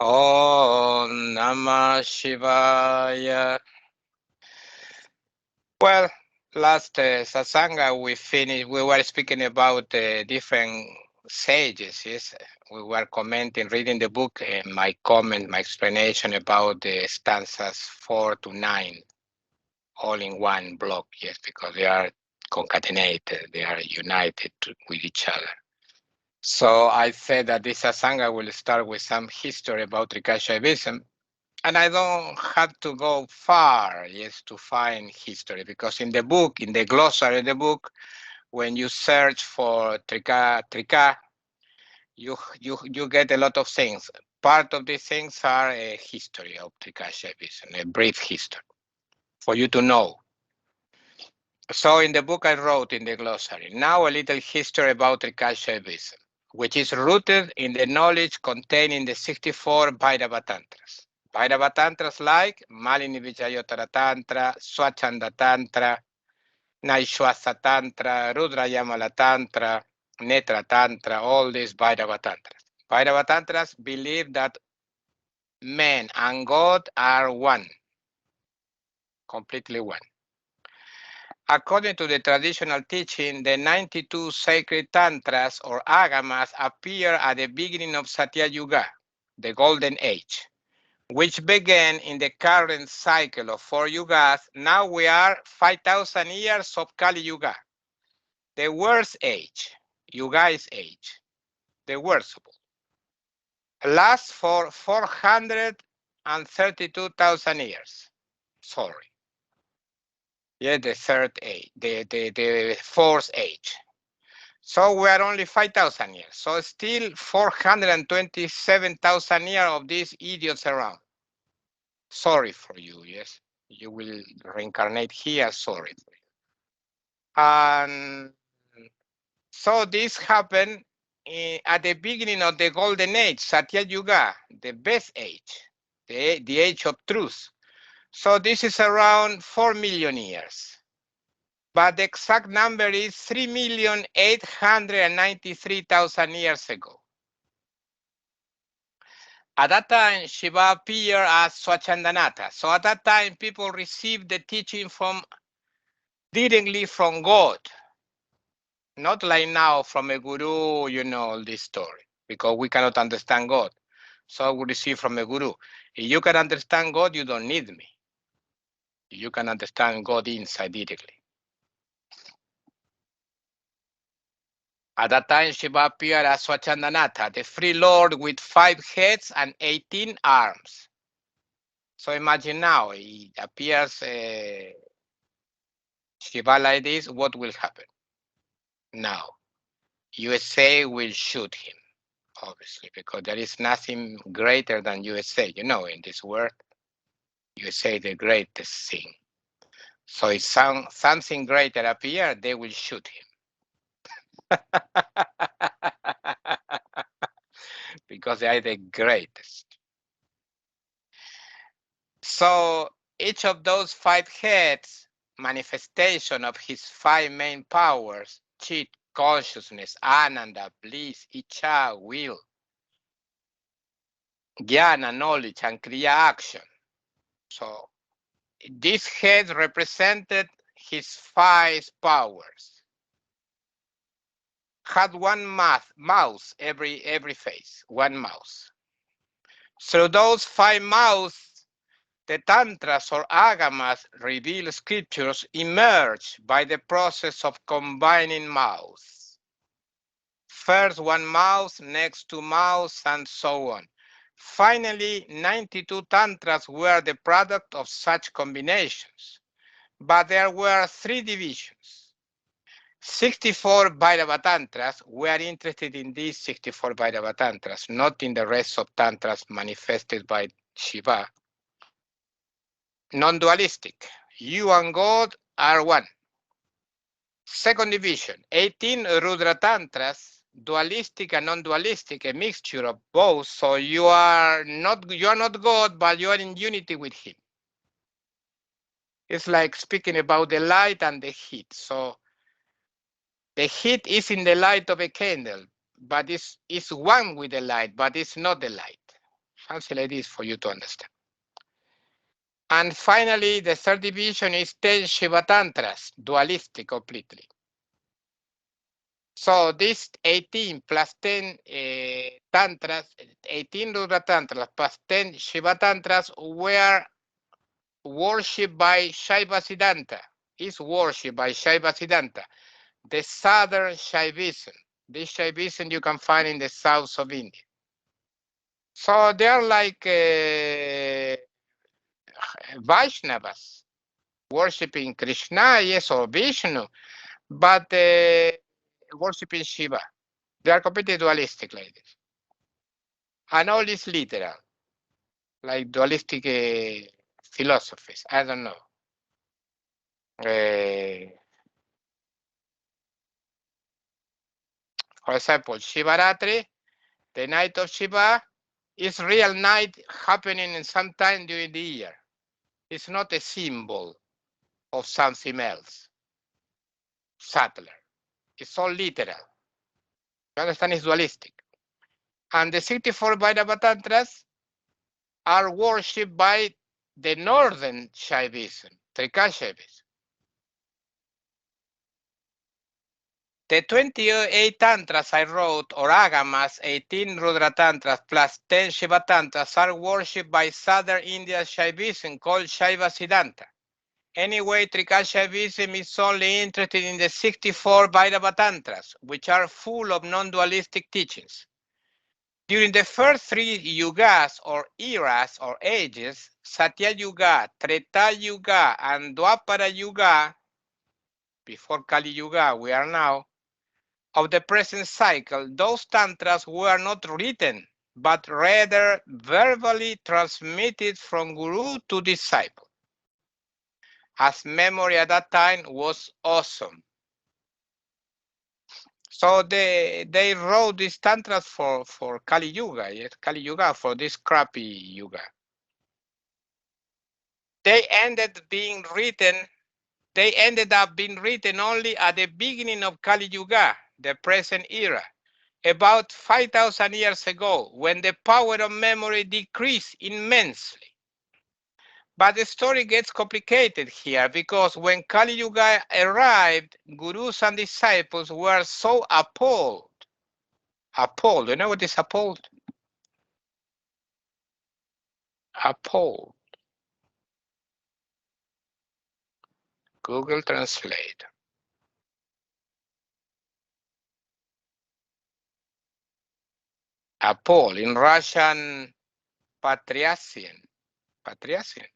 Om Namah Shivaya. Well, last satsanga we were speaking about different sages, yes. We were commenting, reading the book, and my comment, my explanation about the stanzas 4 to 9, all in one block, yes, because they are concatenated, they are united with each other. So I said that this satsanga will start with some history about Trikashaivism. And I don't have to go far, yes, to find history, because in the book, in the glossary of the book, when you search for Trika, you get a lot of things. Part of these things are a history of Trikashaivism, a brief history, for you to know. So in the book I wrote in the glossary, now a little history about Trikashaivism, which is rooted in the knowledge contained in the 64 Bhairava Tantras. Bhairava Tantras like Malini Vijayotara Tantra, Swachanda Tantra, Naishwasa Tantra, Rudra Yamala Tantra, Netra Tantra, all these Bhairava Tantras. Bhairava Tantras believe that man and God are one, completely one. According to the traditional teaching, the 92 sacred tantras or agamas appear at the beginning of Satya Yuga, the golden age, which began in the current cycle of 4 yugas. Now we are 5,000 years of Kali Yuga, the worst age, Yuga's age, the worst of all. Lasts for 432,000 years. Sorry. Yeah, the third age, the fourth age. So we are only 5,000 years. So still 427,000 years of these idiots around. Sorry for you, yes. You will reincarnate here, sorry for you. And so this happened at the beginning of the golden age, Satya Yuga, the best age, the age of truth. So this is around 4 million years. But the exact number is 3,893,000 years ago. At that time, Shiva appeared as Swachandanatha. So at that time, people received the teaching directly from God. Not like now from a guru, you know, this story, because we cannot understand God. So we receive from a guru. If you can understand God, you don't need me. You can understand God inside directly. At that time, Shiva appeared as Swachandanatha, the free lord with 5 heads and 18 arms. So imagine now, he appears Shiva like this, what will happen? Now, USA will shoot him, obviously, because there is nothing greater than USA, you know, in this world. USA the greatest thing. So if something greater appear, they will shoot him. Because they are the greatest. So each of those 5 heads, manifestation of his 5 main powers, Chit, consciousness, Ananda, bliss, Icha, will, Jnana, knowledge, and Kriya, action. So this head represented his 5 powers. Had one mouth every face, one mouth. Through those 5 mouths, the tantras or agamas reveal scriptures emerge by the process of combining mouths. First one mouth, next 2 mouths, and so on. Finally, 92 tantras were the product of such combinations, but there were 3 divisions. 64 Bhairava Tantras, we are interested in these 64 Bhairava Tantras, not in the rest of Tantras manifested by Shiva. Non-dualistic, you and God are one. Second division, 18 Rudra Tantras, dualistic and non-dualistic, a mixture of both, so you are not God, but you are in unity with him. It's like speaking about the light and the heat. So the heat is in the light of a candle, but it's one with the light, but it's not the light. Something like this for you to understand. And finally, the third division is 10 Shiva Tantras, dualistic completely. So this 18 plus 10 Tantras, 18 Rudra Tantras plus 10 Shiva Tantras were worshipped by Shaiva Siddhanta, is worshipped by Shaiva Siddhanta, the southern Shaivism. This Shaivism you can find in the south of India. So they are like Vaishnavas, worshipping Krishna, yes, or Vishnu, but worshipping Shiva. They are completely dualistic like this. And all is literal, like dualistic philosophies. I don't know. For example, Shivaratri, the night of Shiva, is real night happening in some time during the year. It's not a symbol of something else, subtler. It's all literal. You understand? It's dualistic. And the 64 Vairava Tantras are worshipped by the northern Shaivism, Trikashaivism. The 28 Tantras I wrote, or Agamas, 18 Rudra Tantras plus 10 Shiva Tantras, are worshipped by southern India Shaivism called Shaiva Siddhanta. Anyway, Trikashaivism is only interested in the 64 Vairava Tantras, which are full of non-dualistic teachings. During the first three yugas or eras or ages, Satya Yuga, Treta Yuga, and Dwapara Yuga, before Kali Yuga we are now, of the present cycle, those tantras were not written, but rather verbally transmitted from guru to disciple. As memory at that time was awesome. So they wrote these tantras for Kali Yuga, yes, Kali Yuga, for this crappy Yuga. They ended up being written only at the beginning of Kali Yuga, the present era, about 5,000 years ago, when the power of memory decreased immensely. But the story gets complicated here, because when Kali Yuga arrived, gurus and disciples were so appalled. Appalled, you know what is appalled? Appalled. Google Translate. Appalled, in Russian, Patriasian. Patriasian.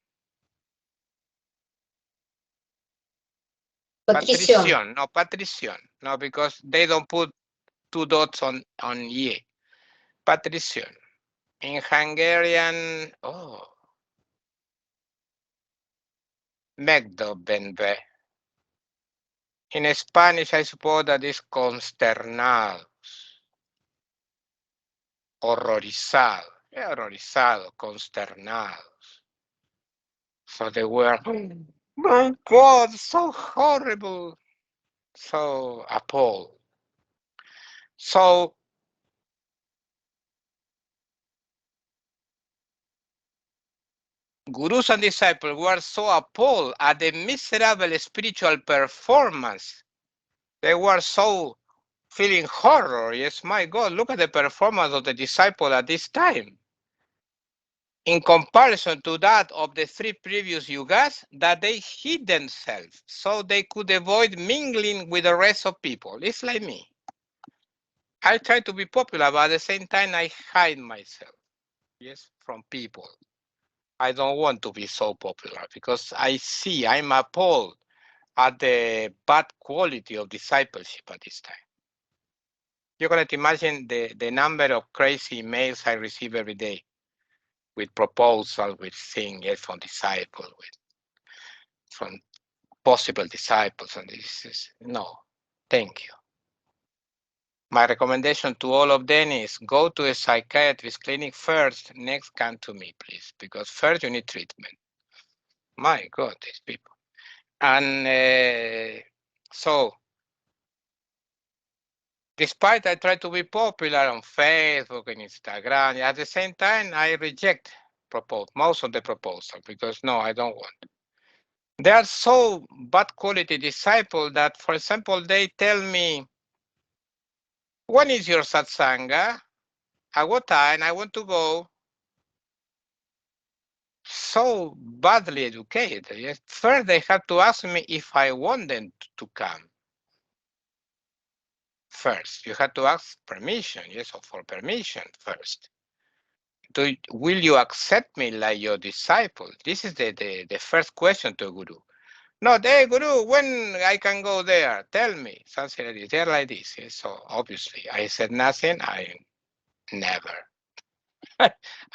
Patrician. No, Patrician. No, because they don't put two dots on ye. Patrician. In Hungarian, Megdöbbenve. In Spanish, I suppose that is consternados. Horrorizado. Yeah, horrorizado, consternados. So they were, my God, so horrible. So appalled. So gurus and disciples were so appalled at the miserable spiritual performance. They were so feeling horror. Yes, my God, look at the performance of the disciple at this time, in comparison to that of the three previous yugas, that they hid themselves so they could avoid mingling with the rest of people. It's like me. I try to be popular, but at the same time, I hide myself, yes, from people. I don't want to be so popular because I'm appalled at the bad quality of discipleship at this time. You cannot imagine the number of crazy emails I receive every day with proposals, with things from disciples, from possible disciples, and this is no, thank you. My recommendation to all of them is go to a psychiatrist clinic first, next come to me, please, because first you need treatment. My God, these people. And so Despite I try to be popular on Facebook and Instagram, at the same time, I reject most of the proposal because no, I don't want. They are so bad quality disciple that, for example, they tell me, when is your satsanga? At what time? I want to go. So badly educated. Yes. First, they have to ask me if I want them to come. First, you have to ask permission. Yes, or for permission first. Will you accept me like your disciple? This is the first question to Guru. No, hey, Guru, when I can go there? Tell me. Something like this. They're like this. Yes. So obviously, I said nothing. I never.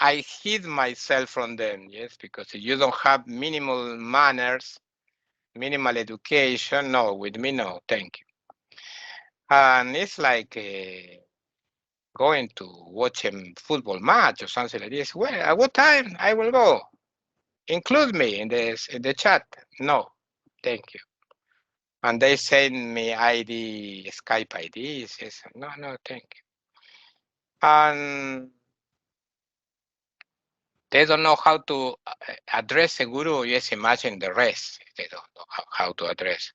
I hid myself from them. Yes, because if you don't have minimal manners, minimal education, no, with me, no, thank you. And it's like going to watch a football match or something like this. Well, at what time I will go? Include me in the chat. No, thank you. And they send me ID, Skype IDs. Yes, no, thank you. And they don't know how to address a guru. Yes, imagine the rest. They don't know how to address.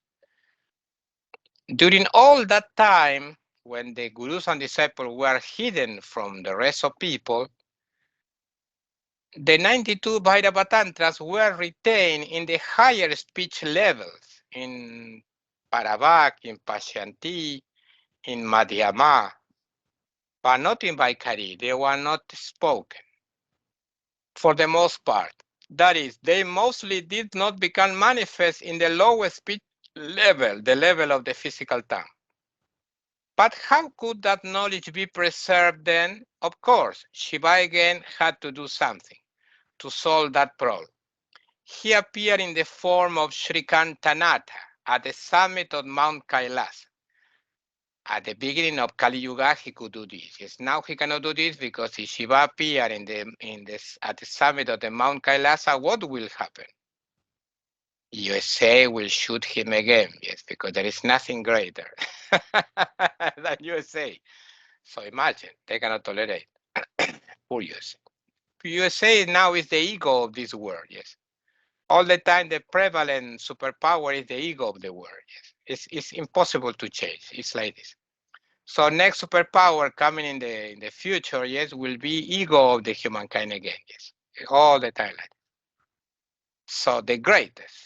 During all that time, when the gurus and disciples were hidden from the rest of people, the 92 Bhairava Tantras were retained in the higher speech levels, in Paravak, in Pashyanti, in Madhyama, but not in Vaikari. They were not spoken for the most part. That is, they mostly did not become manifest in the lowest speech level, the level of the physical tongue. But how could that knowledge be preserved then? Of course, Shiva again had to do something to solve that problem. He appeared in the form of Srikantanatha at the summit of Mount Kailas. At the beginning of Kali Yuga, he could do this. Yes, now he cannot do this because if Shiva appeared at the summit of the Mount Kailasa, what will happen? USA will shoot him again. Yes, because there is nothing greater than USA. So imagine, they cannot tolerate. Poor USA. USA now is the ego of this world, yes. All the time, the prevalent superpower is the ego of the world, yes. It's impossible to change. It's like this. So next superpower coming in the future, yes, will be ego of the humankind again, yes. All the time like that. So the greatest.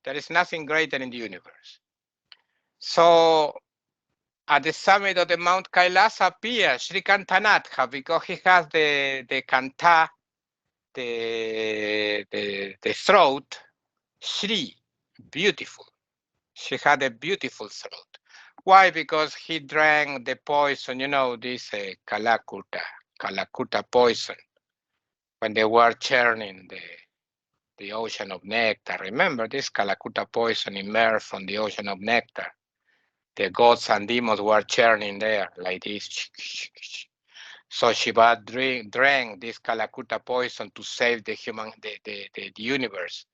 There is nothing greater in the universe. So at the summit of the Mount Kailas appears Sri Kantanatha because he has the kanta, the throat, Shri, beautiful. She had a beautiful throat. Why? Because he drank the poison, this Kalakuta poison, when they were churning the ocean of nectar. Remember this Kalakuta poison emerged from the ocean of nectar. The gods and demons were churning there like this. So Shiva drank this Kalakuta poison to save the universe.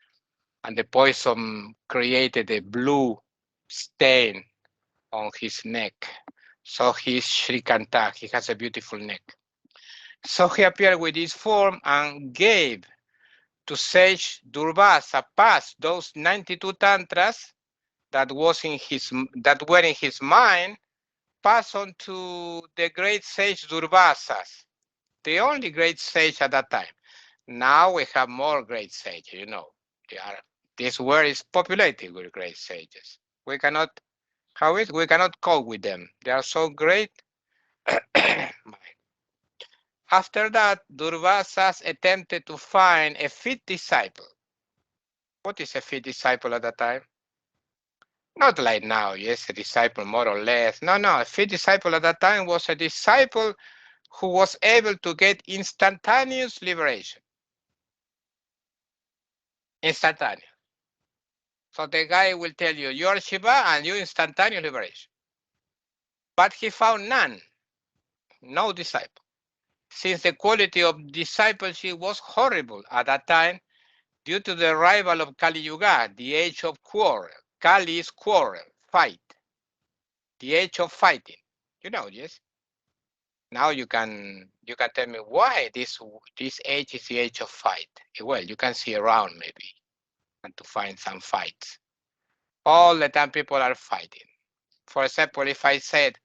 And the poison created a blue stain on his neck. So he's Shrikanta, he has a beautiful neck. So he appeared with this form and gave to sage Durvasa past those 92 tantras that were in his mind, passed on to the great sage Durvasas, the only great sage at that time. Now we have more great sages, this world is populated with great sages. We cannot cope with them. They are so great. After that, Durvasas attempted to find a fit disciple. What is a fit disciple at that time? Not like now, yes, a disciple more or less. No, a fit disciple at that time was a disciple who was able to get instantaneous liberation. Instantaneous. So the guy will tell you, you're Shiva and you instantaneous liberation. But he found none, no disciple. Since the quality of discipleship was horrible at that time due to the arrival of Kali Yuga, the age of quarrel. Kali is quarrel, fight. The age of fighting. You know, yes. Now you can tell me why this age is the age of fight. Well, you can see around maybe and to find some fights. All the time people are fighting. For example, if I said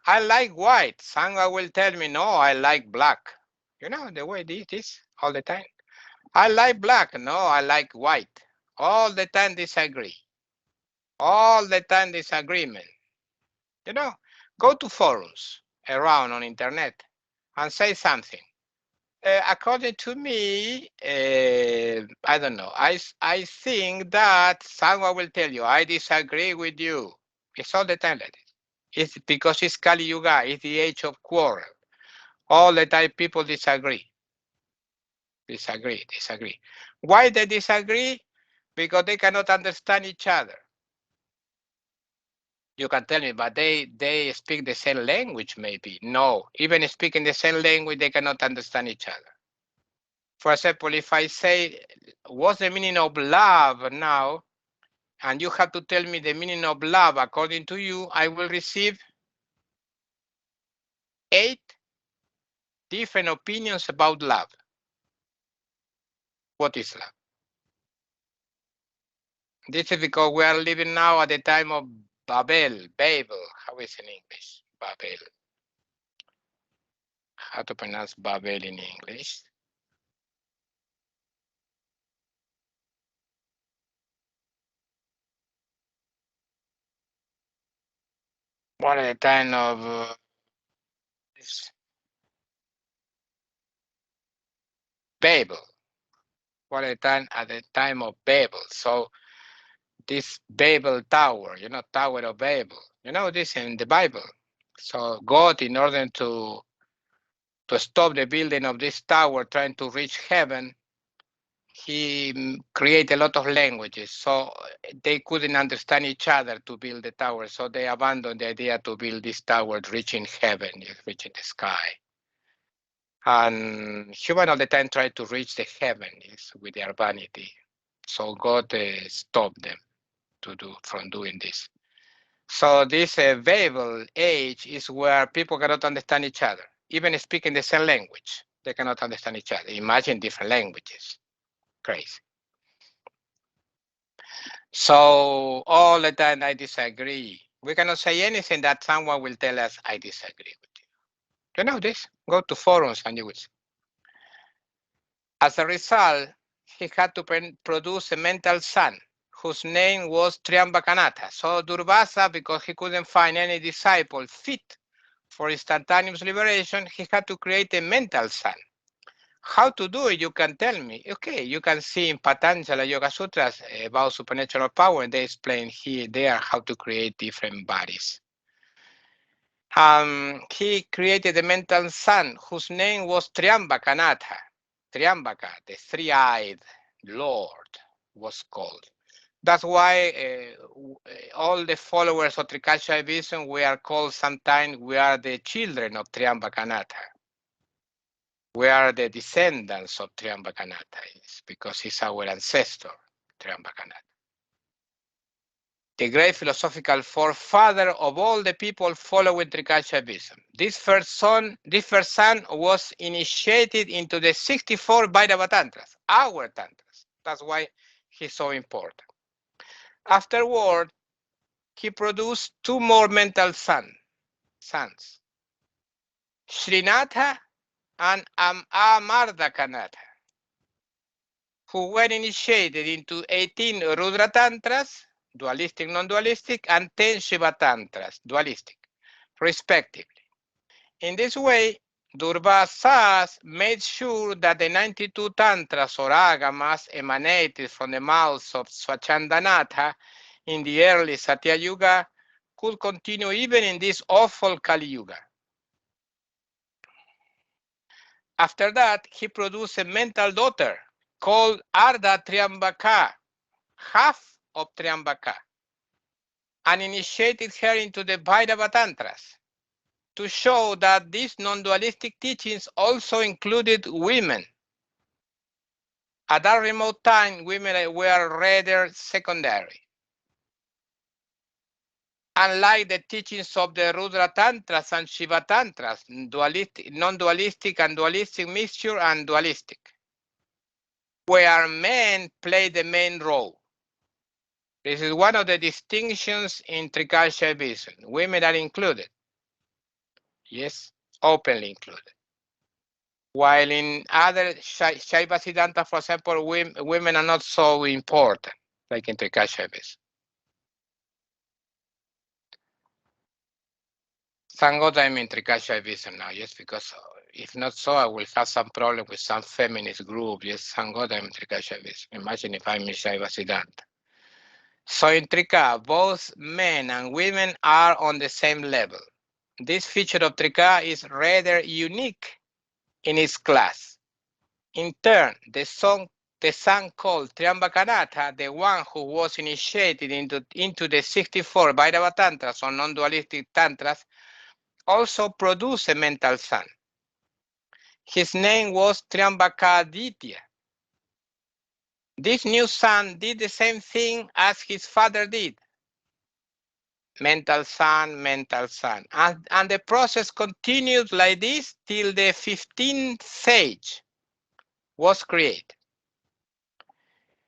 I like white, someone will tell me no, I like black. You know the way it is all the time. I like black, no, I like white. All the time disagree. All the time disagreement. You know, go to forums around on internet and say something. According to me, I don't know. I think that someone will tell you, I disagree with you. It's all the time like this. It's because it's Kali Yuga, it's the age of quarrel. All the time people disagree. Disagree. Why they disagree? Because they cannot understand each other. You can tell me, but they speak the same language maybe. No, even speaking the same language, they cannot understand each other. For example, if I say, what's the meaning of love now? And you have to tell me the meaning of love according to you, I will receive 8 different opinions about love. What is love? This is because we are living now at the time of Babel. How is it in English? Babel. How to pronounce Babel in English? What at the time of Babel? What at the time of Babel? So this Babel Tower, Tower of Babel. You know this in the Bible. So God, in order to stop the building of this tower trying to reach heaven, he created a lot of languages. So they couldn't understand each other to build the tower. So they abandoned the idea to build this tower reaching heaven, reaching the sky. And human all the time tried to reach the heaven with their vanity. So God stopped them from doing this. So this Babel age is where people cannot understand each other, even speaking the same language. They cannot understand each other. Imagine different languages. Crazy. So all the time I disagree. We cannot say anything that someone will tell us I disagree with you. You know this? Go to forums and you will see. As a result, he had to produce a mental son whose name was Triambakanatha. So Durvasa, because he couldn't find any disciple fit for instantaneous liberation, he had to create a mental son. How to do it, you can tell me. Okay, you can see in Patanjala Yoga Sutras about supernatural power, and they explain here there how to create different bodies. He created a mental son whose name was Triambakanatha. Triambaka, the three-eyed Lord, was called. That's why all the followers of Trikashaivism, we are called sometimes, we are the children of Triambakanatha. We are the descendants of Triambakanatha, because he's our ancestor, Triambakanatha. The great philosophical forefather of all the people following Trikashaivism. This first son was initiated into the 64 Bhairava Tantras, our Tantras. That's why he's so important. Afterward, he produced 2 more mental sons, Srinatha and Amardakanatha, who were initiated into 18 Rudra Tantras, dualistic, non-dualistic, and 10 Shiva Tantras, dualistic, respectively. In this way, Durvasas made sure that the 92 Tantras or Agamas emanated from the mouths of Swachandanatha in the early Satya Yuga could continue even in this awful Kali Yuga. After that, he produced a mental daughter called Ardha Triambaka, half of Triambaka, and initiated her into the Bhairava Tantras to show that these non-dualistic teachings also included women. At that remote time, women were rather secondary. unlike the teachings of the Rudra Tantras and Shiva Tantras, non-dualistic and dualistic mixture and dualistic, where men play the main role. This is one of the distinctions in Trikashaivism. Women are included. Yes, openly included. While in other Shaiva Siddhanta, for example, women are not so important, like in Trikashaivism. Thank God I'm in Trikashaivism now, yes, because if not so, I will have some problem with some feminist group. Yes, thank God I'm in Trikashaivism. Imagine if I'm in Shaiva Siddhanta. So in Trika, both men and women are on the same level. This feature of Trika is rather unique in its class. In turn, the son called Triambakanatha, the one who was initiated into the 64 Bhairava Tantras or non-dualistic Tantras, also produced a mental son. His name was Triambakaditya. This new son did the same thing as his father did. Mental son. And the process continued like this till the 15th sage was created.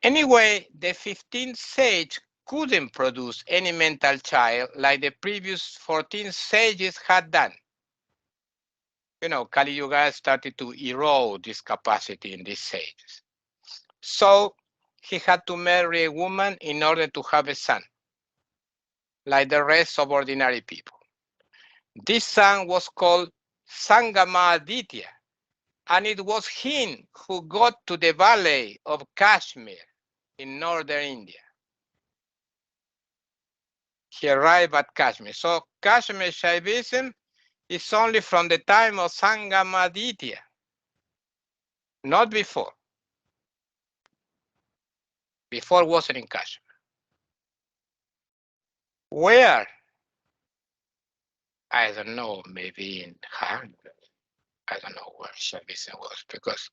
Anyway, the 15th sage couldn't produce any mental child like the previous 14 sages had done. You know, Kali Yuga started to erode this capacity in these sages. So he had to marry a woman in order to have a son, like the rest of ordinary people. This son was called Sangamaditya, and it was him who got to the valley of Kashmir in northern India. He arrived at Kashmir. So Kashmir Shaivism is only from the time of Sangamaditya, not before. Before wasn't in Kashmir. Where? I don't know, maybe in Hungary. I don't know where Shaivism was, because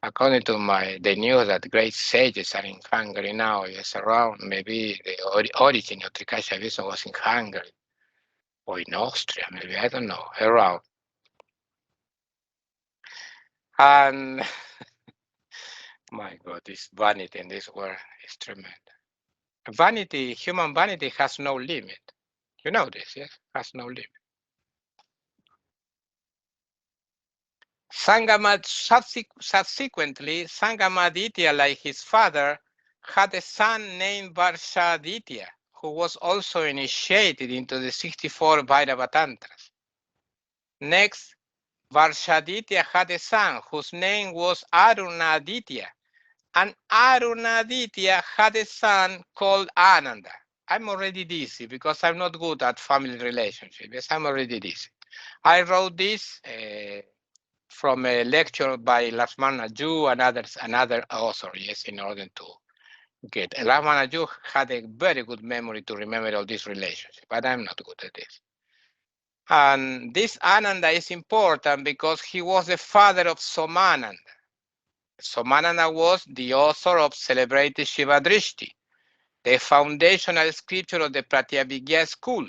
according to the news that great sages are in Hungary now, yes, around maybe the origin of Trikashaivism was in Hungary or in Austria, maybe, I don't know, around. And my God, this vanity in this world is tremendous. Vanity, human vanity has no limit. You know this, yes? Has no limit. Subsequently, Sangamaditya, like his father, had a son named Varshaditya, who was also initiated into the 64 Bhairava Tantras. Next, Varshaditya had a son whose name was Arunaditya, and Arunaditya had a son called Ananda. I'm already dizzy because I'm not good at family relationships. Yes, I'm already dizzy. I wrote this from a lecture by Lakshmana Ju and another author, yes, in order to get. Lakshmana Ju had a very good memory to remember all these relationships, but I'm not good at this. And this Ananda is important because he was the father of Somananda. Somananda was the author of celebrated Shivadrishti, the foundational scripture of the Pratyabhijna school,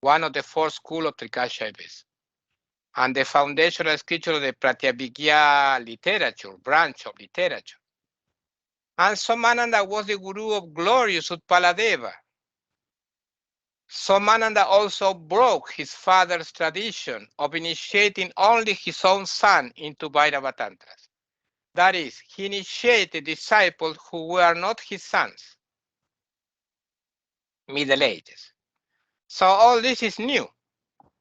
one of the four schools of Trikashaivism, and the foundational scripture of the Pratyabhijna literature, branch of literature. And Somananda was the guru of glorious Utpaladeva. Somananda also broke his father's tradition of initiating only his own son into Bhairava Tantras. That is, he initiated disciples who were not his sons, Middle Ages. So all this is new.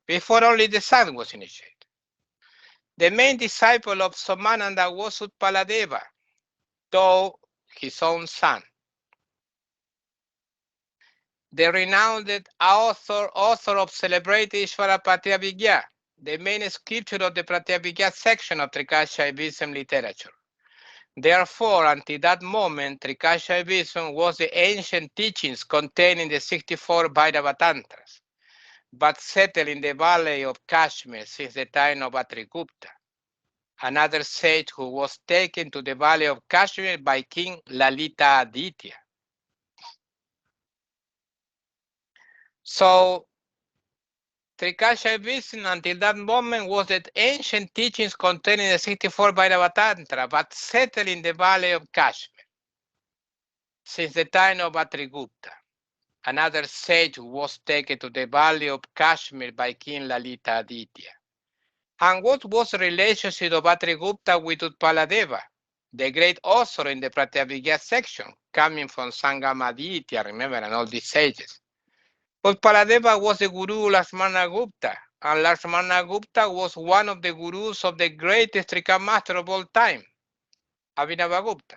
Before only the son was initiated. The main disciple of Somananda was Utpaladeva, though his own son. The renowned author of celebrated Ishvara Pratyabhijna, the main scripture of the Pratyabhijna section of Trikashaivism literature. Therefore, until that moment, Trikashaivism was the ancient teachings contained in the 64 Bhairava Tantras, but settled in the valley of Kashmir since the time of Atrigupta, another sage who was taken to the valley of Kashmir by King Lalita Aditya. So Trikashaivism until that moment was the ancient teachings contained in the 64 Bhairavatantra, but settled in the valley of Kashmir since the time of Atrigupta. Another sage was taken to the valley of Kashmir by King Lalita Aditya. And what was the relationship of Atrigupta with Utpaladeva, the great author in the Pratyabhijna section, coming from Sangamaditya, remember, and all these sages? Utpaladeva was the guru Lakshmana Gupta, and Lakshmana Gupta was one of the gurus of the greatest Trikaya master of all time, Abhinavagupta.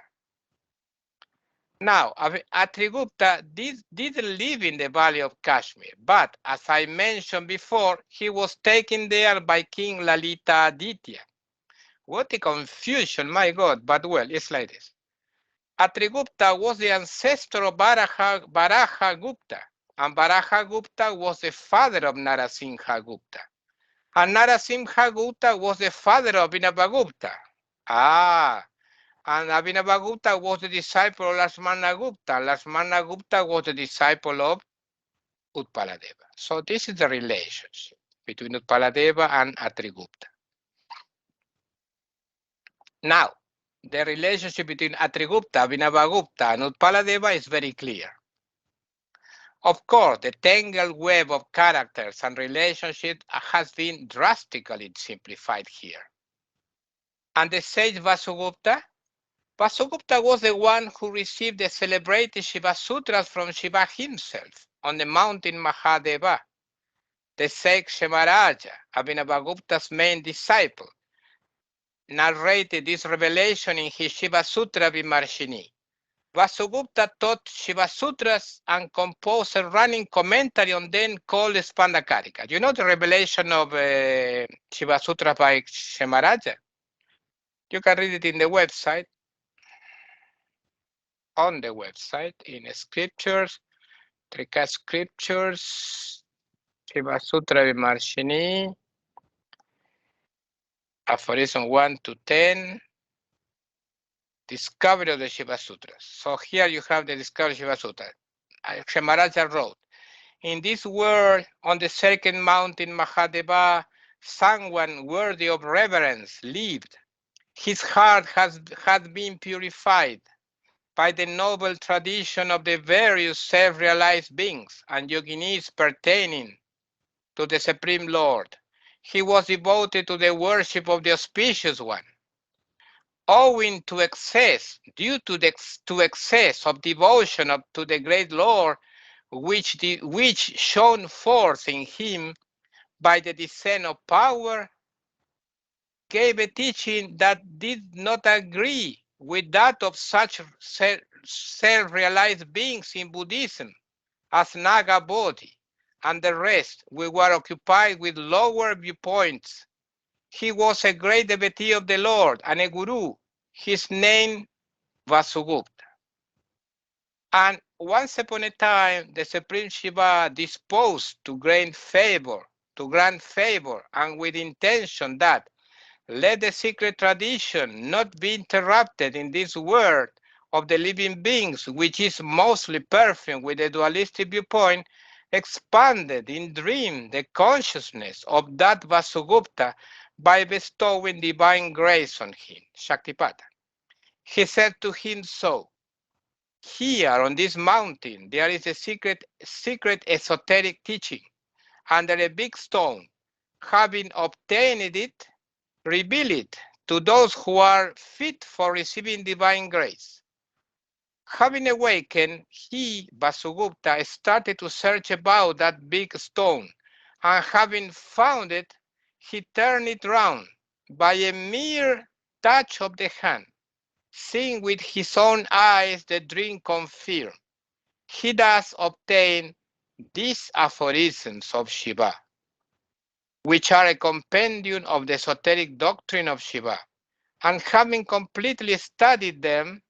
Now, Atrigupta didn't live in the valley of Kashmir, but as I mentioned before, he was taken there by King Lalita Aditya. What a confusion, my God, but well, it's like this. Atrigupta was the ancestor of Baraha Gupta, and Baraha Gupta was the father of Narasimha Gupta. And Narasimha Gupta was the father of Abhinavagupta. And Abhinavagupta was the disciple of Lakshmana Gupta. Lakshmana Gupta was the disciple of Utpaladeva. So this is the relationship between Utpaladeva and Atrigupta. Now, the relationship between Atrigupta, Abhinavagupta, and Utpaladeva is very clear. Of course, the tangled web of characters and relationships has been drastically simplified here. And the sage Vasugupta? Vasugupta was the one who received the celebrated Shiva Sutras from Shiva himself on the mountain Mahadeva. The sage Shemaraja, Abhinavagupta's main disciple, narrated this revelation in his Shiva Sutra Vimarshini. Vasugupta taught Shiva Sutras and composed a running commentary on them called Spandakarika. You know the revelation of Shiva Sutra by Shemaraja? You can read it in the website, on the website, in scriptures, Trikaya scriptures, Shiva Sutra Vimarshini, aphorism 1 to 10, discovery of the Shiva Sutras. So here you have the discovery of Shiva Sutra. Shemaraja wrote, in this world, on the second mountain Mahadeva, someone worthy of reverence lived. His heart had been purified by the noble tradition of the various self-realized beings and yoginis pertaining to the Supreme Lord. He was devoted to the worship of the auspicious one. Owing to excess, due to excess of devotion to the great Lord, which shone forth in him by the descent of power, gave a teaching that did not agree with that of such self-realized beings in Buddhism as Naga Bodhi and the rest. We were occupied with lower viewpoints. He was a great devotee of the Lord and a guru. His name Vasugupta. And once upon a time, the Supreme Shiva disposed to grant favor, and with intention that let the secret tradition not be interrupted in this world of the living beings, which is mostly perfect with a dualistic viewpoint, expanded in dream the consciousness of that Vasugupta by bestowing divine grace on him, Shaktipata. He said to him so, here on this mountain there is a secret esoteric teaching under a big stone. Having obtained it, reveal it to those who are fit for receiving divine grace. Having awakened, he, Vasugupta, started to search about that big stone, and having found it, he turned it round by a mere touch of the hand, seeing with his own eyes the dream confirmed. He thus obtained these aphorisms of Shiva, which are a compendium of the esoteric doctrine of Shiva, and having completely studied them,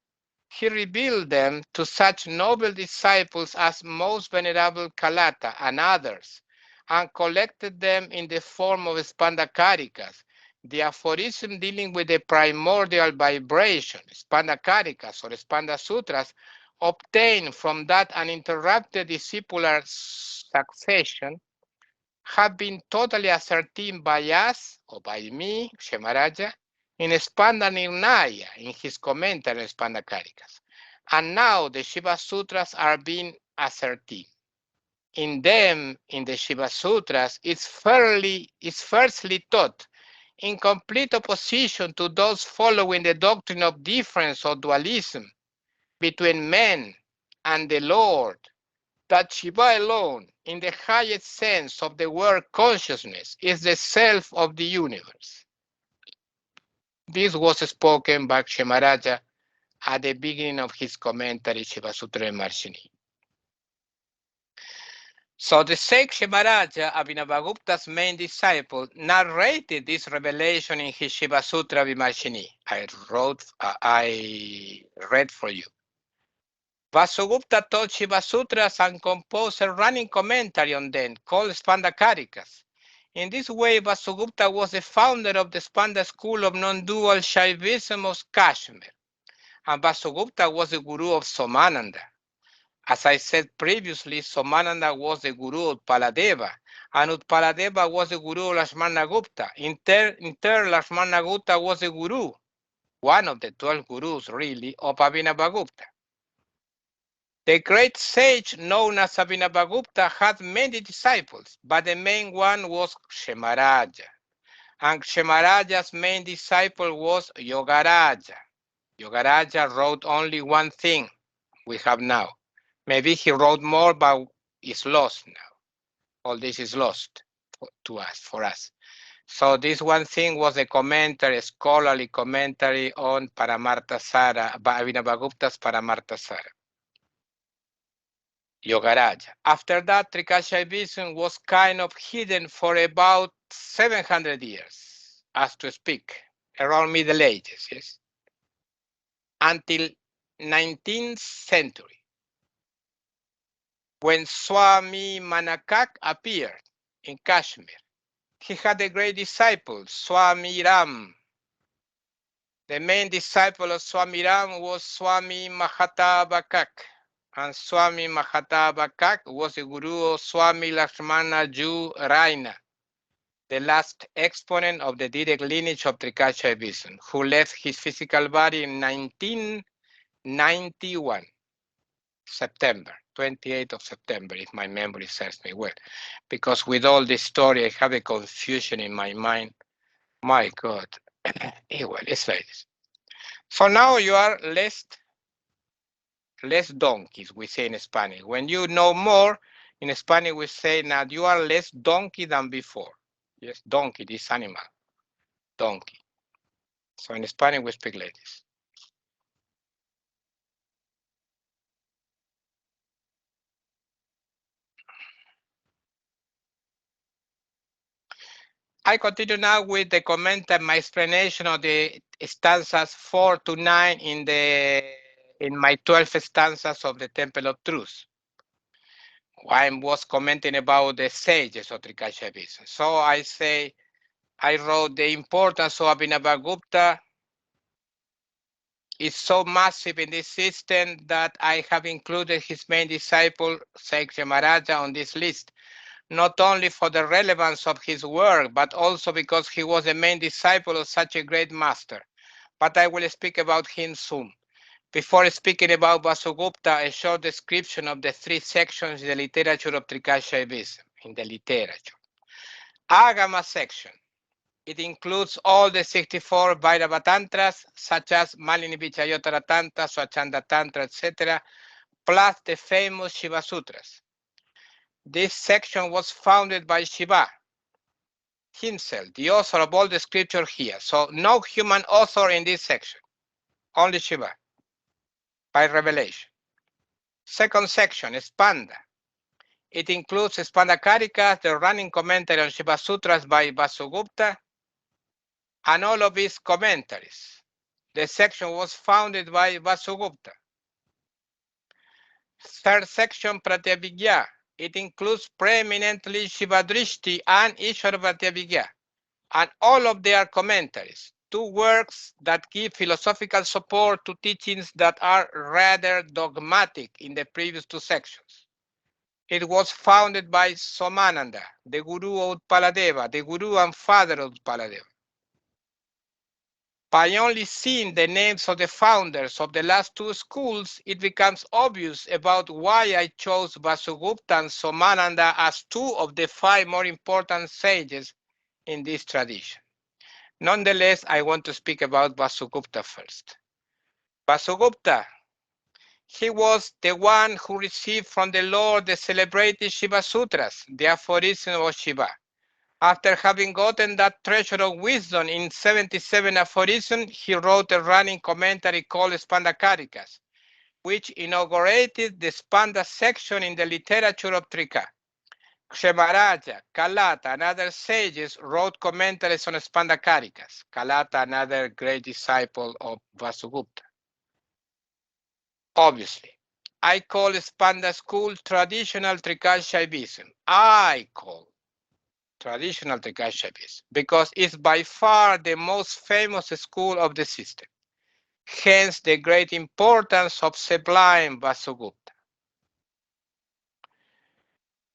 he revealed them to such noble disciples as Most Venerable Kalata and others, and collected them in the form of Spandakarikas, the aphorism dealing with the primordial vibration, Spandakarikas or Spanda Sutras, obtained from that uninterrupted discipular succession have been totally ascertained by us, or by me, Kshemaraja, in Spanda Nirnaya, in his commentary on Spanda Karikas. And now the Shiva Sutras are being ascertained. In them, in the Shiva Sutras, it's firstly taught in complete opposition to those following the doctrine of difference or dualism between men and the Lord, that Shiva alone, in the highest sense of the word consciousness, is the self of the universe. This was spoken by Kshemaraja at the beginning of his commentary, Shiva Sutra Marshini. So the Sheikh Kshemaraja, Abhinavagupta's main disciple, narrated this revelation in his Shiva Sutra Vimarshini. I read for you. Vasugupta taught Shiva Sutras and composed a running commentary on them called Spanda Karikas. In this way, Vasugupta was the founder of the Spanda school of non-dual Shaivism of Kashmir, and Vasugupta was the guru of Somananda. As I said previously, Somananda was the guru of Utpaladeva, and Utpaladeva was the guru of Lakshmana Gupta. In turn, Lakshmana Gupta was the guru, one of the 12 gurus really, of Abhinavagupta. The great sage known as Abhinavagupta had many disciples, but the main one was Kshemaraja. And Kshemaraja's main disciple was Yogaraja. Yogaraja wrote only one thing we have now. Maybe he wrote more, but it's lost now. All this is lost to us, for us. So this one thing was a commentary, a scholarly commentary on Paramarthasara, Abhinavagupta's Paramarthasara. Yogaraja. After that, Trikashaivism was kind of hidden for about 700 years, as to speak, around Middle Ages, yes, until 19th century, when Swami Manakak appeared in Kashmir. He had a great disciple, Swami Ram. The main disciple of Swami Ram was Swami Mahatabakak. And Swami Mahatabakak was the guru of Swami Lakshmana Ju Raina, the last exponent of the direct lineage of Trikashaivism, who left his physical body in 1991, September, 28th of September, if my memory serves me well. Because with all this story, I have a confusion in my mind. My God. Well, it's like this. So now you are less donkeys, we say in Spanish. When you know more, in Spanish we say now you are less donkey than before. Yes, donkey, this animal, donkey. So in Spanish we speak like this. I continue now with the comment and my explanation of the stanzas 4 to 9 in my 12 stanzas of the Temple of Truth. I was commenting about the sages of Trikashaivism. So I say, I wrote the importance of Abhinavagupta is so massive in this system that I have included his main disciple, Sheikh Kshemaraja, on this list, not only for the relevance of his work, but also because he was the main disciple of such a great master. But I will speak about him soon. Before speaking about Vasugupta, a short description of the 3 sections in the literature of Trikashaivism, in the literature. Agama section. It includes all the 64 Bhairava Tantras, such as Malini Vichayotara Tantra, Swachanda Tantra, etc., plus the famous Shiva Sutras. This section was founded by Shiva himself, the author of all the scripture here. So no human author in this section, only Shiva, by revelation. Second section, Spanda. It includes Spanda Karika, the running commentary on Shiva Sutras by Vasugupta, and all of his commentaries. The section was founded by Vasugupta. Third section, Pratyabhigya. It includes preeminently Shivadrishti and Ishwara Pratyabhigya, and all of their commentaries. two works that give philosophical support to teachings that are rather dogmatic in the previous two sections. It was founded by Somananda, the guru of Utpaladeva, the guru and father of Utpaladeva. By only seeing the names of the founders of the last two schools, it becomes obvious about why I chose Vasugupta and Somananda as two of the five more important sages in this tradition. Nonetheless, I want to speak about Vasugupta first. Vasugupta, he was the one who received from the Lord the celebrated Shiva Sutras, the aphorism of Shiva. After having gotten that treasure of wisdom in 77 aphorisms, he wrote a running commentary called Spandakarikas, which inaugurated the Spanda section in the literature of Trika. Kshemaraja, Kalata, and other sages wrote commentaries on Spandakarikas. Kalata, another great disciple of Vasugupta. Obviously, I call Spanda school traditional Trikashaivism. I call traditional Trikashaivism because it's by far the most famous school of the system. Hence the great importance of sublime Vasugupta.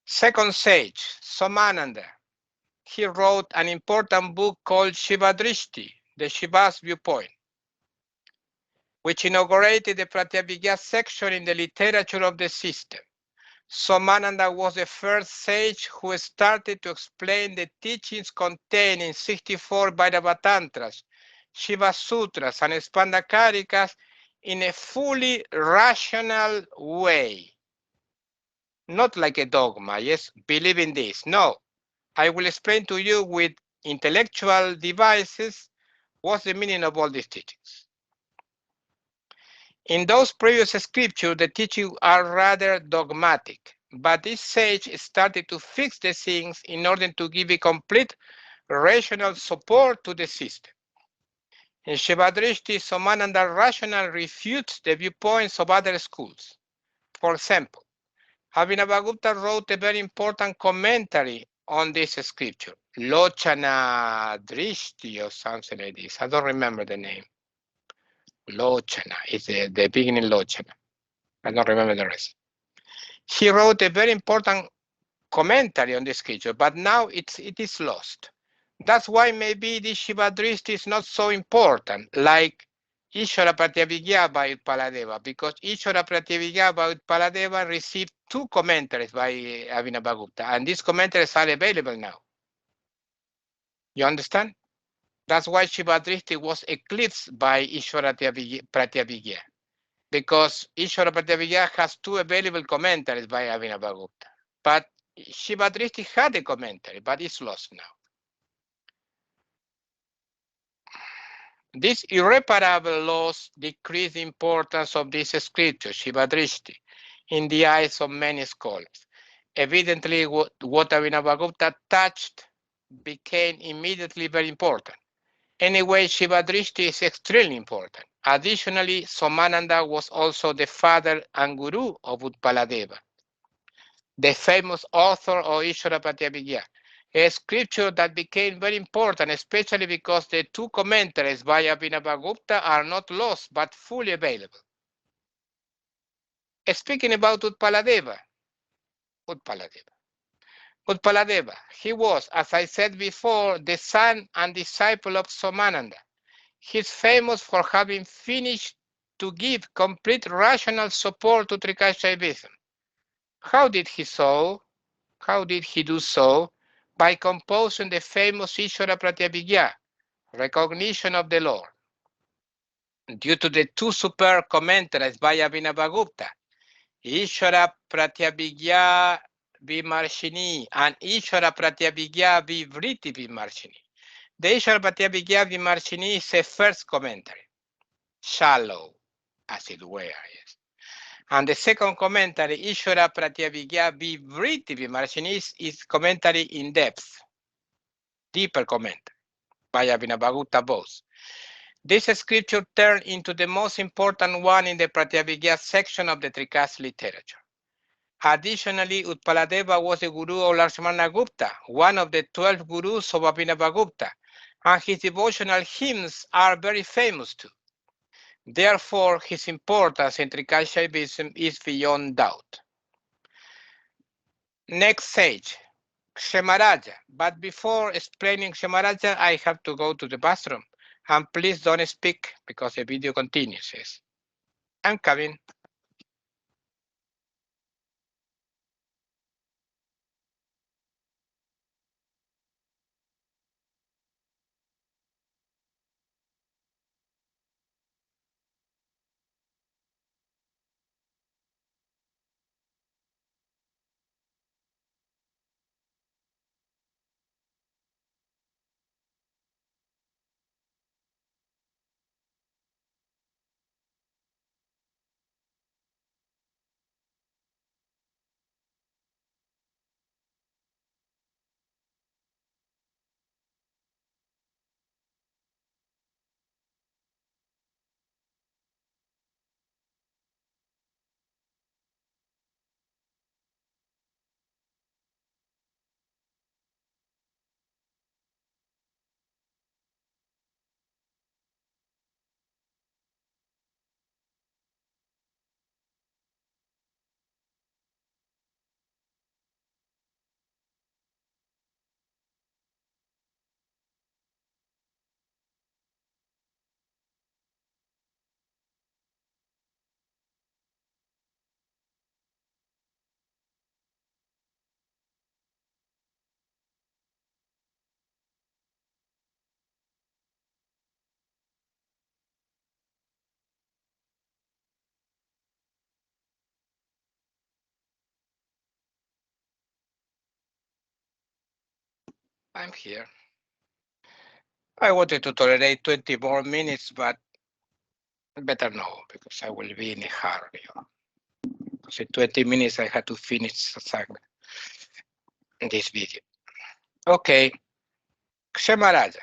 Second sage, Somananda. He wrote an important book called Shivadrishti, the Shiva's viewpoint, which inaugurated the Pratyabhijna section in the literature of the system. Somananda was the first sage who started to explain the teachings contained in 64 Bhairavantantras, Shiva Sutras, and Spandakarikas in a fully rational way. Not like a dogma, yes, believe in this. No, I will explain to you with intellectual devices what's the meaning of all these teachings. In those previous scriptures, the teachings are rather dogmatic, but this sage started to fix the things in order to give a complete rational support to the system. In Shivadrishti, Somananda rational refutes the viewpoints of other schools. For example, Abhinavagupta wrote a very important commentary on this scripture, Lochana Drishti or something like this. I don't remember the name. Lochana is the beginning Lochana. I don't remember the rest. He wrote a very important commentary on the scripture, but now it is lost. That's why maybe this Shivadrishti is not so important, like Ishvara Pratyabhijna by Utpaladeva, because Ishvara Pratyabhijna by Utpaladeva received two commentaries by Abhinavagupta, and these commentaries are available now. You understand? That's why Shivadrishti was eclipsed by Ishvara Pratyabhijna, because Ishvara Pratyabhijna has two available commentaries by Abhinavagupta. But Shivadrishti had a commentary, but it's lost now. This irreparable loss decreased the importance of this scripture, Shivadrishti, in the eyes of many scholars. Evidently, what Abhinavagupta touched became immediately very important. Anyway, Shivadrishti is extremely important. Additionally, Somananda was also the father and guru of Utpaladeva, the famous author of Ishvara Pratyabhijna, a scripture that became very important, especially because the two commentaries by Abhinavagupta are not lost but fully available. Speaking about Utpaladeva, he was, as I said before, the son and disciple of Somananda. He's famous for having finished to give complete rational support to Trikashaivism. How did he do so? By composing the famous Ishvara Pratyabhijna, recognition of the Lord. Due to the two superb commentaries by Abhinavagupta, Ishvara Pratyabhijna Vimarshini and Ishvara Pratyabhijna Vivriti Vimarshini. The Ishvara Pratyabhijna Vimarshini is a first commentary, shallow, as it were, yes. And the second commentary, Ishvara Pratyabhijna Vivriti Vimarshini, is commentary in depth, deeper commentary by Abhinavagupta both. This scripture turned into the most important one in the Pratyabhijna section of the Trikas literature. Additionally, Utpaladeva was the guru of Lakshmana Gupta, one of the 12 gurus of Abhinavagupta, and his devotional hymns are very famous too. Therefore, his importance in Trikaya Shaivism is beyond doubt. Next sage, Kshemaraja. But before explaining Kshemaraja, I have to go to the bathroom. And please don't speak because the video continues. Yes. I'm coming. I'm here. I wanted to tolerate 20 more minutes, but better no, because I will be in a hurry. Because in 20 minutes I had to finish this video. Okay, Kshemaraja.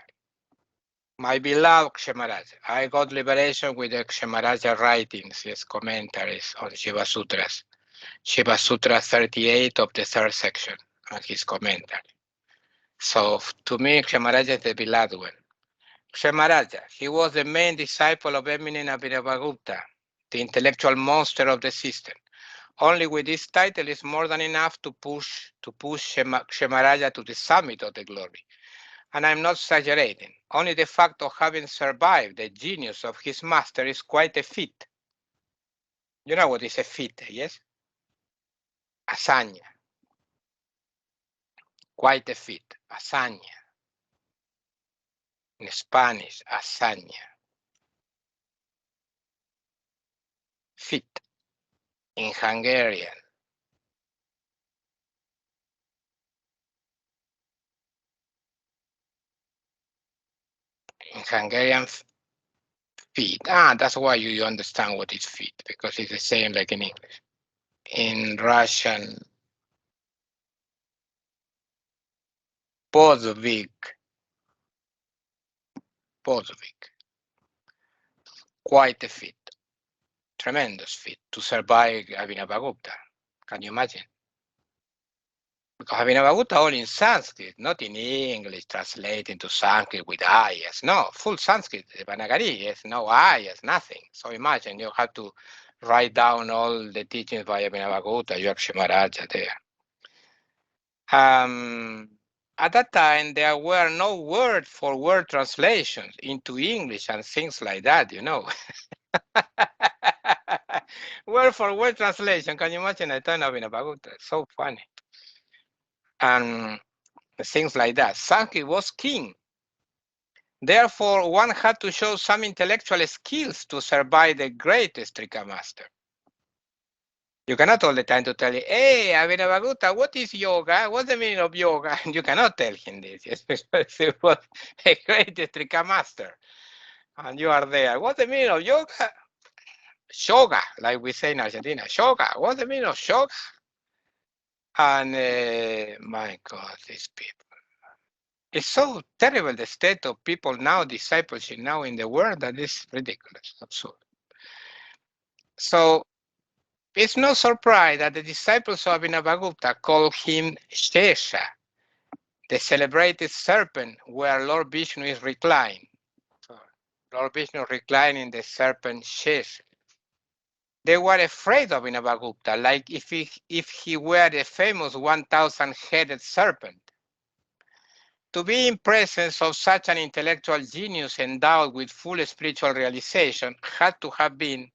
My beloved Kshemaraja. I got liberation with the Kshemaraja writings, his commentaries on Shiva Sutras. Shiva Sutra 38 of the third section, and his commentary. So to me, Kshemaraja is the beloved one. Kshemaraja, he was the main disciple of eminent Abhinavagupta, the intellectual monster of the system. Only with this title is more than enough to push Kshemaraja to the summit of the glory. And I'm not exaggerating. Only the fact of having survived the genius of his master is quite a feat. You know what is a feat, yes? Hazaña. Quite a feat. Hazaña. In Spanish, hazaña. Feat. In Hungarian. In Hungarian, feat. That's why you understand what is feat, because it's the same like in English. In Russian, podvig. Podvig. Quite a feat. Tremendous feat to survive Abhinavagupta. Can you imagine? Because Abhinavagupta all in Sanskrit, not in English, translated into Sanskrit with ayas. No, full Sanskrit, Devanagari, yes, no ayas, nothing. So imagine you have to write down all the teachings by Abhinavagupta, Kshemaraja there. At that time, there were no word for word translations into English and things like that, you know. Word for word translation, can you imagine a time of Abhinavagupta? So funny. And things like that. Sanskrit was king. Therefore, one had to show some intellectual skills to survive the greatest Trika master. You cannot all the time to tell him, hey, Abhinavagupta, what is yoga? What's the meaning of yoga? You cannot tell him this, especially if he was a greatest Trika master. And you are there. What's the meaning of yoga? Shoga, like we say in Argentina. Shoga. What's the meaning of shoga? And my God, these people. It's so terrible, the state of people now, discipleship now in the world, that is ridiculous, absurd. So it's no surprise that the disciples of Abhinavagupta call him Shesha, the celebrated serpent where Lord Vishnu is reclined. So Lord Vishnu reclining the serpent sheath. They were afraid of Abhinavagupta, like if he were the famous 1,000-headed serpent. To be in presence of such an intellectual genius endowed with full spiritual realization had to have been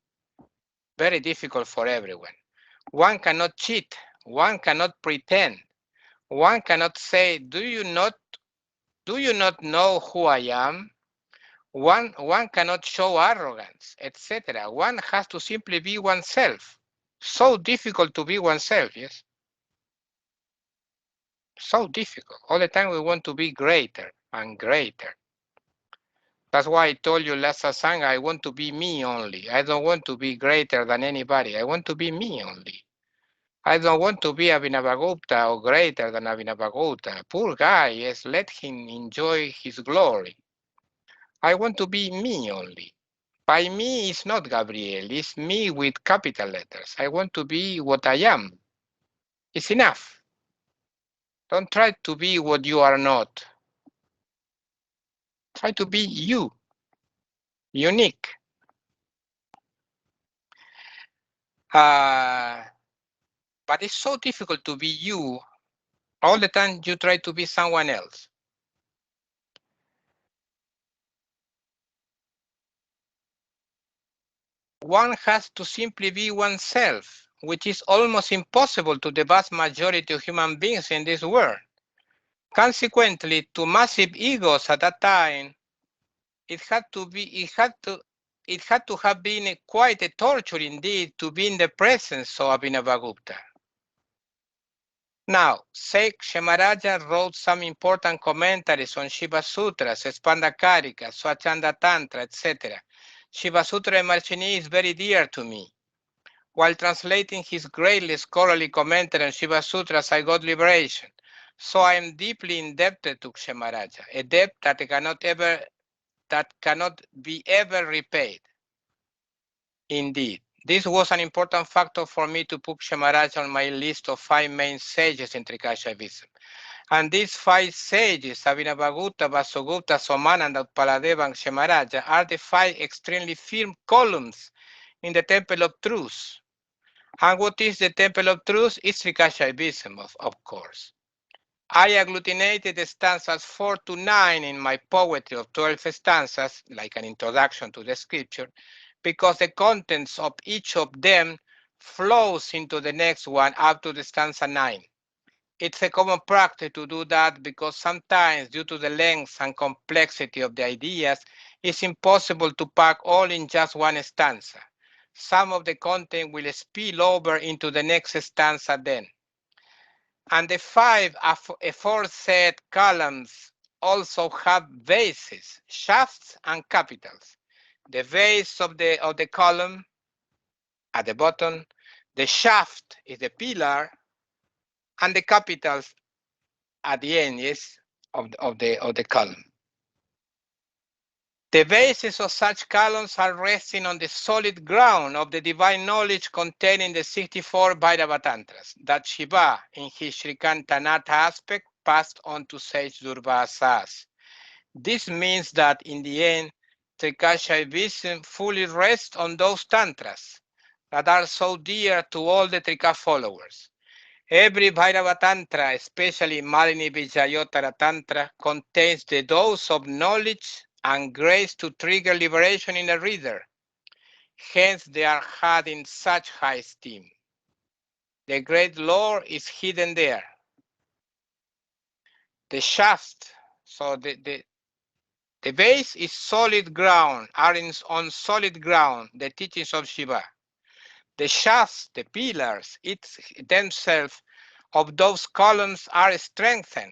very difficult for everyone. One cannot cheat, one cannot pretend, one cannot say, do you not know who I am? One cannot show arrogance, etc. One has to simply be oneself. So difficult to be oneself, yes? So difficult. All the time we want to be greater and greater. That's why I told you last satsang, I want to be me only. I don't want to be greater than anybody. I want to be me only. I don't want to be Abhinavagupta or greater than Abhinavagupta. Poor guy, yes, let him enjoy his glory. I want to be me only. By me is not Gabriel, it's me with capital letters. I want to be what I am. It's enough. Don't try to be what you are not. Try to be you, unique. But it's so difficult to be you. All the time you try to be someone else. One has to simply be oneself, which is almost impossible to the vast majority of human beings in this world. Consequently, to massive egos at that time, it had to have been quite a torture indeed to be in the presence of Abhinavagupta. Now, Shemaraja wrote some important commentaries on Shiva Sutras, Spandakarika, Swachanda Tantra, etc. Shiva Sutra Marchini is very dear to me. While translating his greatly scholarly commentary on Shiva Sutras, I got liberation. So I am deeply indebted to Kshemaraja, a debt that cannot be ever repaid. Indeed, this was an important factor for me to put Kshemaraja on my list of 5 main sages in Trikashaivism. And these 5 sages, Abhinavagupta, Vasugupta, Somananda, Utpaladeva, and Kshemaraja, are the 5 extremely firm columns in the Temple of Truth. And what is the Temple of Truth? It's Trikashaivism, of course. I agglutinated the stanzas 4 to 9 in my poetry of 12 stanzas, like an introduction to the scripture, because the contents of each of them flows into the next one up to the stanza 9. It's a common practice to do that because sometimes, due to the length and complexity of the ideas, it's impossible to pack all in just one stanza. Some of the content will spill over into the next stanza then. And the 5 aforesaid columns also have bases, shafts, and capitals. The base of the column at the bottom, the shaft is the pillar, and the capitals at the end is of the column. The bases of such columns are resting on the solid ground of the divine knowledge contained in the 64 Bhairava Tantras that Shiva, in his Srikantanatha aspect, passed on to sage Durvasas. This means that in the end, Trikashaivism fully rests on those tantras that are so dear to all the Trika followers. Every Bhairava Tantra, especially Malini Vijayotara Tantra, contains the dose of knowledge and grace to trigger liberation in the reader. Hence, they are held in such high esteem. The great lore is hidden there. The shaft, so the base is solid ground, are on solid ground, the teachings of Shiva. The shafts, the pillars, themselves of those columns are strengthened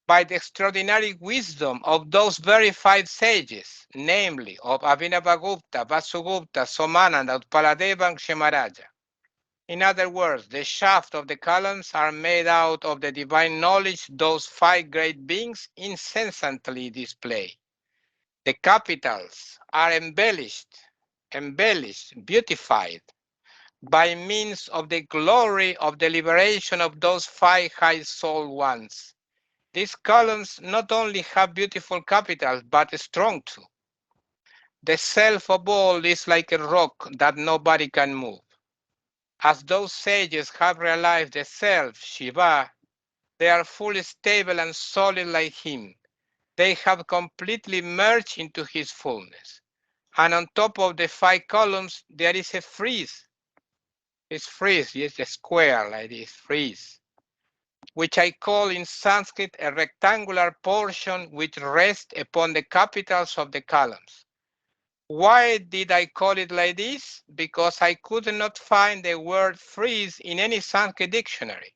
by the extraordinary wisdom of those verified sages, namely of Abhinavagupta, Vasugupta, Somananda, Utpaladeva, and Kshemaraja. In other words, the shaft of the columns are made out of the divine knowledge those 5 great beings incessantly display. The capitals are embellished, beautified, by means of the glory of the liberation of those 5 high-souled ones. These columns not only have beautiful capitals, but strong too. The self of all is like a rock that nobody can move. As those sages have realized the self, Shiva, they are fully stable and solid like him. They have completely merged into his fullness. And on top of the 5 columns, there is a frieze. It's frieze, yes, a square like this, frieze, which I call in Sanskrit a rectangular portion which rests upon the capitals of the columns. Why did I call it like this? Because I could not find the word frieze in any Sanskrit dictionary.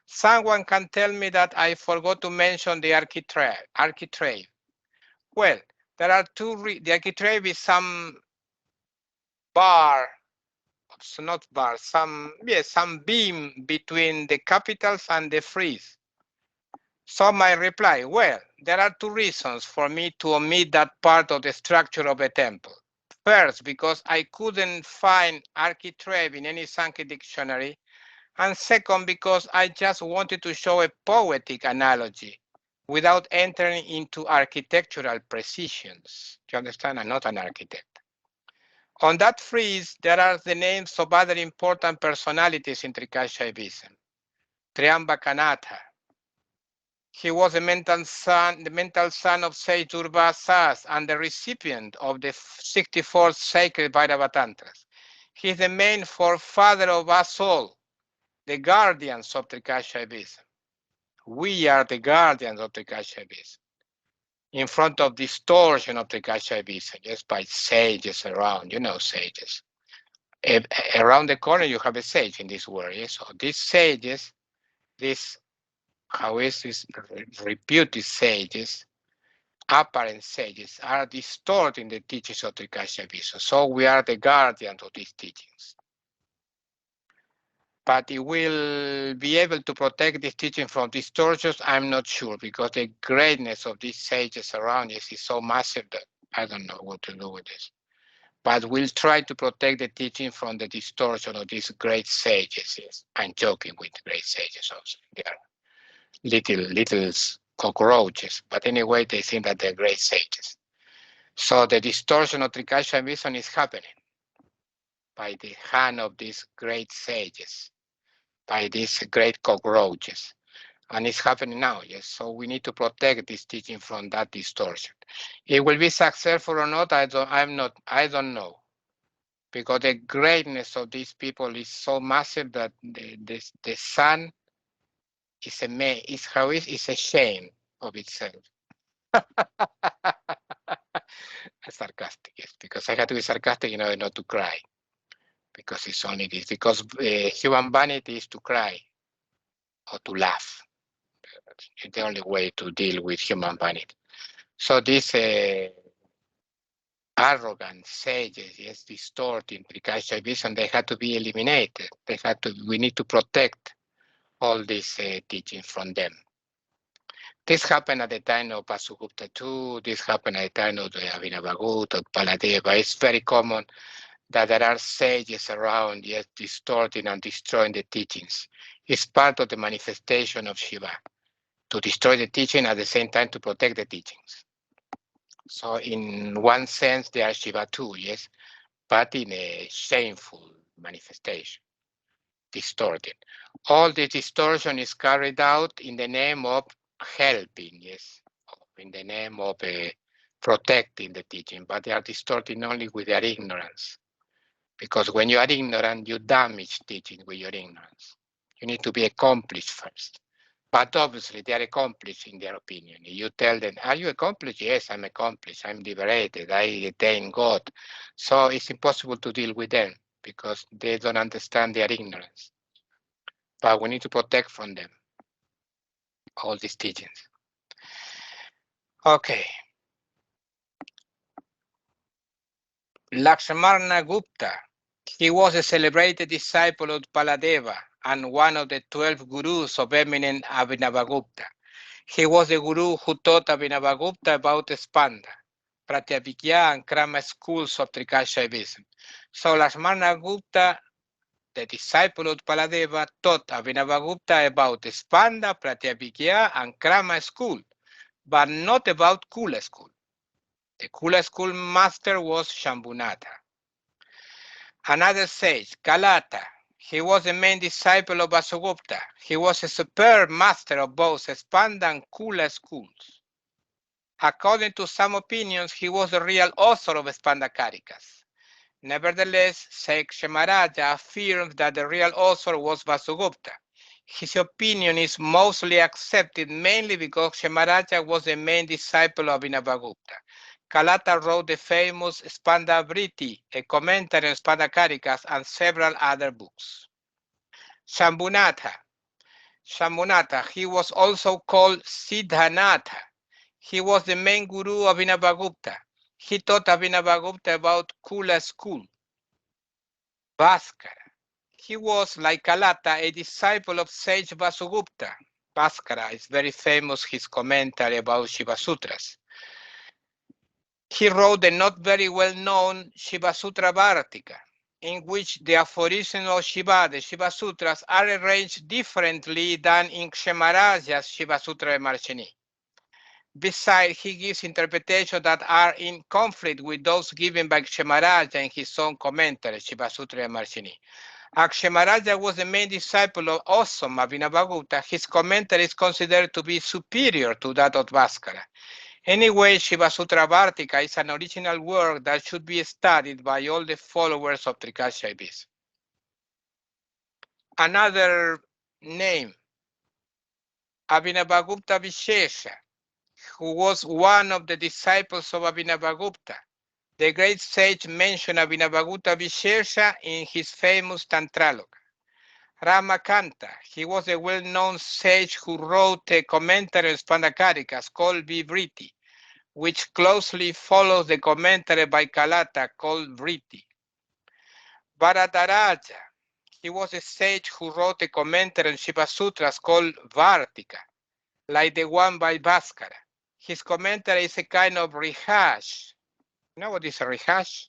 Someone can tell me that I forgot to mention the architrave. Well, there are the architrave is some bar, so not bar, some beam between the capitals and the frieze. So my reply, well, there are 2 reasons for me to omit that part of the structure of a temple. First, because I couldn't find architrave in any Sanskrit dictionary, and second, because I just wanted to show a poetic analogy without entering into architectural precisions. Do you understand? I'm not an architect. On that frieze, there are the names of other important personalities in Trikashaivism. Triambakanatha. He was the mental son of Sage Durvasas and the recipient of the 64th sacred Bhairava Tantras. He is the main forefather of us all, the guardians of Trikashaivism. We are the guardians of Trikashaivism. In front of distortion of Trikashaivism, just by sages around, sages. Around the corner you have a sage in this world. Yes? So these sages, these reputed sages, apparent sages, are distorting the teachings of Trikashaivism. So we are the guardians of these teachings. But it will be able to protect this teaching from distortions, I'm not sure, because the greatness of these sages around us is so massive that I don't know what to do with this. But we'll try to protect the teaching from the distortion of these great sages. Yes, I'm joking with great sages also. They are little cockroaches, but anyway, they think that they're great sages. So the distortion of Trikashaivism is happening by the hand of these great sages, by these great cockroaches. And it's happening now, yes. So we need to protect this teaching from that distortion. It will be successful or not, I don't know. Because the greatness of these people is so massive that the sun is ashamed of itself. Sarcastic, yes, because I had to be sarcastic in order not to cry. Because it's only this. Because human vanity is to cry or to laugh. It's the only way to deal with human vanity. So these arrogant sages, yes, distorting Trikashaivism, they had to be eliminated. We need to protect all this teaching from them. This happened at the time of Vasugupta II. This happened at the time of the Abhinavagupta, Paladeva. It's very common that there are sages around, yes, distorting and destroying the teachings. It's part of the manifestation of Shiva, to destroy the teaching at the same time to protect the teachings. So in one sense, they are Shiva too, yes, but in a shameful manifestation, distorted. All the distortion is carried out in the name of helping, yes, in the name of protecting the teaching, but they are distorting only with their ignorance. Because when you are ignorant, you damage teaching with your ignorance. You need to be accomplished first. But obviously, they are accomplished in their opinion. You tell them, are you accomplished? Yes, I'm accomplished. I'm liberated. I attain God. So it's impossible to deal with them because they don't understand their ignorance. But we need to protect from them all these teachings. Okay. Lakshmana Gupta. He was a celebrated disciple of Paladeva and one of the 12 gurus of eminent Abhinavagupta. He was the guru who taught Abhinavagupta about Spanda, Pratyabhigya and Krama schools of Trikashaivism. So Lakshmana Gupta the disciple of Paladeva, taught Abhinavagupta about Spanda, Pratyabhigya, and Krama school, but not about Kula school. The Kula school master was Shambhunatha. Another sage, Kalata. He was the main disciple of Vasugupta. He was a superb master of both Spanda and Kula schools. According to some opinions, he was the real author of Spanda Karikas. Nevertheless, Sage Maharaja affirms that the real author was Vasugupta. His opinion is mostly accepted mainly because Maharaja was the main disciple of Abhinavagupta. Kalata wrote the famous Spandavriti, a commentary on Spanda Karikas, and several other books. Shambhunatha. Shambhunatha, he was also called Siddhanatha. He was the main guru of Abhinavagupta. He taught Abhinavagupta about Kula school. Bhaskara. He was, like Kalata, a disciple of sage Vasugupta. Bhaskara is very famous, his commentary about Shiva Sutras. He wrote the not very well-known Shiva Sutra Vartika, in which the aphorisms of Shiva, the Shiva Sutras, are arranged differently than in Kshamaraja's Shiva Sutra Marshini. Besides, he gives interpretations that are in conflict with those given by Kshamaraja in his own commentary, Shiva Sutra Marshini. Kshamaraja was the main disciple of Osam Abhinavagupta. His commentary is considered to be superior to that of Bhaskara. Anyway, Shiva Sutra Vartika is an original work that should be studied by all the followers of Trikashaivism. Another name, Abhinavagupta Vishesha, who was one of the disciples of Abhinavagupta. The great sage mentioned Abhinavagupta Vishesha in his famous Tantraloka. Ramakanta, he was a well-known sage who wrote a commentary on Spanda Karikas called Vivriti, which closely follows the commentary by Kalata called Vriti. Bharadaraja, he was a sage who wrote a commentary on Shiva Sutras called Vartika, like the one by Bhaskara. His commentary is a kind of rehash. You know what is a rehash?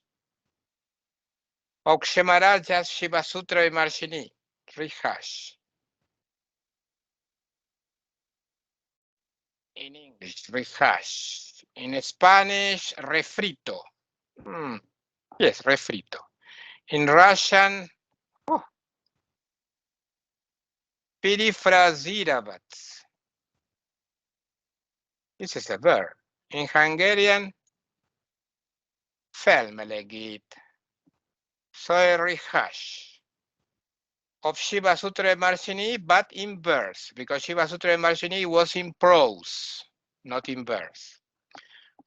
Of Kshamaraja's Shiva Sutra Marshini, rehash. In English, rehash. In Spanish, refrito. Yes, refrito. In Russian, perifraziravat. This is a verb. In Hungarian, felmelegít. So a rehash of Shiva Sutra Marshini, but in verse, because Shiva Sutra Marshini was in prose, not in verse.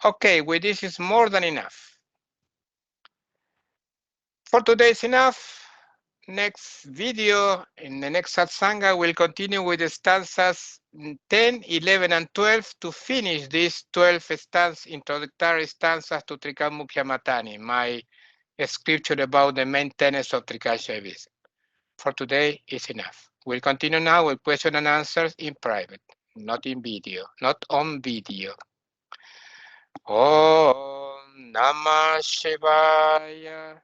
Okay, with this is more than enough. For today is enough. Next video, in the next satsanga, we'll continue with the stanzas 10, 11, and 12 to finish these 12 introductory stanzas to Trikamukya Matani, my scripture about the main tenets of Trikashaivism. For today is enough. We'll continue now with question and answers in private, not in video, not on video. Om Namah Shivaya.